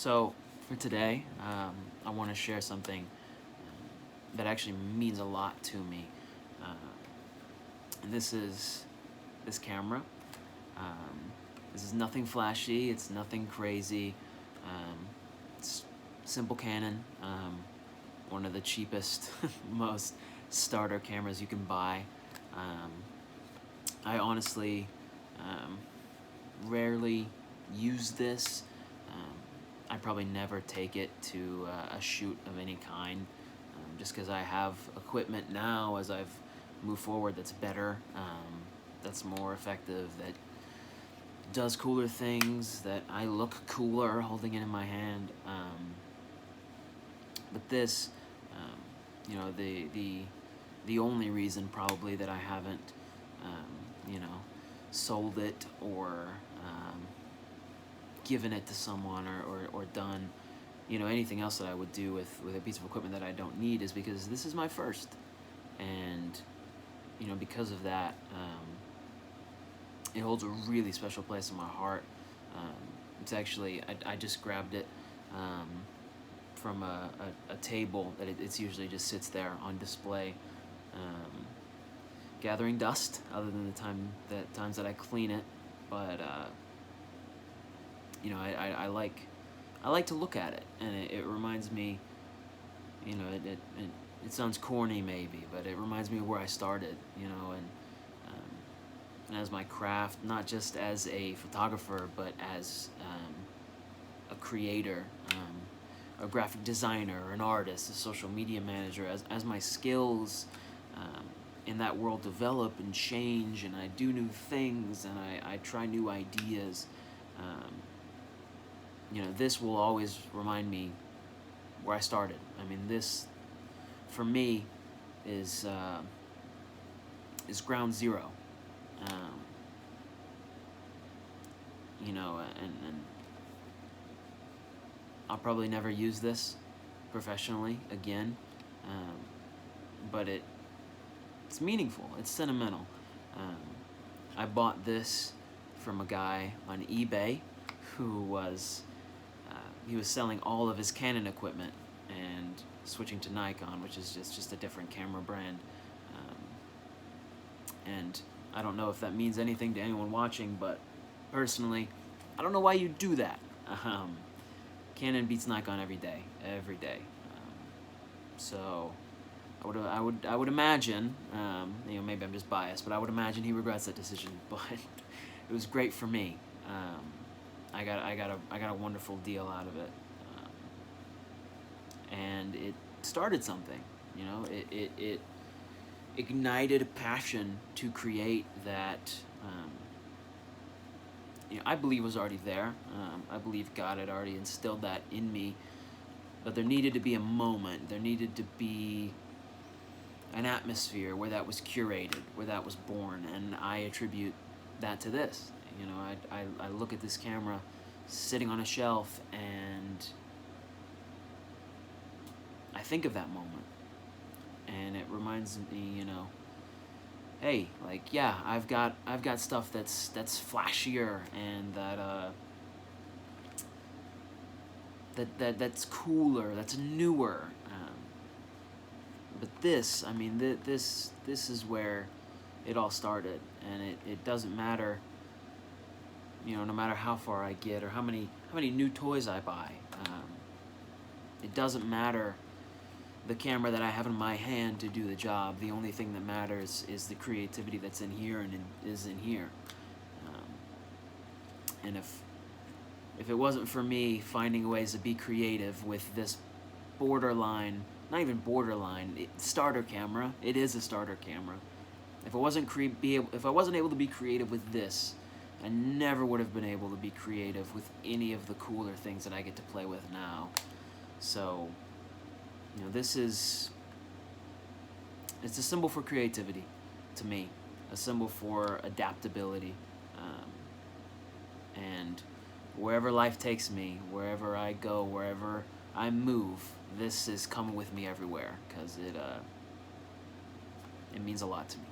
So for today, I want to share something that actually means a lot to me. Uh, and this is this camera. Um, this is nothing flashy. It's nothing crazy. Um, it's simple Canon. One of the cheapest, most starter cameras you can buy. Um, I honestly um, rarely use this. Um, I probably never take it to a shoot of any kind, just because I have equipment now as I've moved forward that's better, that's more effective, that does cooler things, that I look cooler holding it in my hand. But this, um, the only reason probably that I haven't, sold it or given it to someone or done anything else that I would do with a piece of equipment that I don't need is because this is my first. And because of that, it holds a really special place in my heart. It's actually, I just grabbed it from a table that it's usually just sits there on display, gathering dust other than the times that I clean it. But I like to look at it, and it reminds me, it sounds corny maybe, but it reminds me of where I started, and as my craft, not just as a photographer, but as a creator, a graphic designer, an artist, a social media manager, as my skills in that world develop and change, and I do new things, and I try new ideas. This will always remind me where I started. I mean, this, for me, is ground zero. Um, and I'll probably never use this professionally again, but it's meaningful. It's sentimental. Um, I bought this from a guy on eBay who was he was selling all of his Canon equipment and switching to Nikon, which is just a different camera brand. And I don't know if that means anything to anyone watching, but personally, I don't know why you do that. Canon beats Nikon every day, every day. So I would imagine, maybe I'm just biased, but I would imagine he regrets that decision. But it was great for me. I got a wonderful deal out of it, and it started something. It ignited a passion to create that. I believe was already there. I believe God had already instilled that in me, but there needed to be a moment. There needed to be an atmosphere where that was curated, where that was born, and I attribute that to this. I look at this camera sitting on a shelf, and I think of that moment, and it reminds me, hey, like, yeah, I've got stuff that's flashier and that's cooler, that's newer. But this, I mean, this is where it all started, and it doesn't matter, no matter how far I get or how many new toys I buy. It doesn't matter the camera that I have in my hand to do the job. The only thing that matters is the creativity that's in here and is in here. And if it wasn't for me finding ways to be creative with this borderline, not even borderline, starter camera, it is a starter camera. If I wasn't able to be creative with this, I never would have been able to be creative with any of the cooler things that I get to play with now. So, it's a symbol for creativity to me, a symbol for adaptability, and wherever life takes me, wherever I go, wherever I move, this is coming with me everywhere, because it means a lot to me.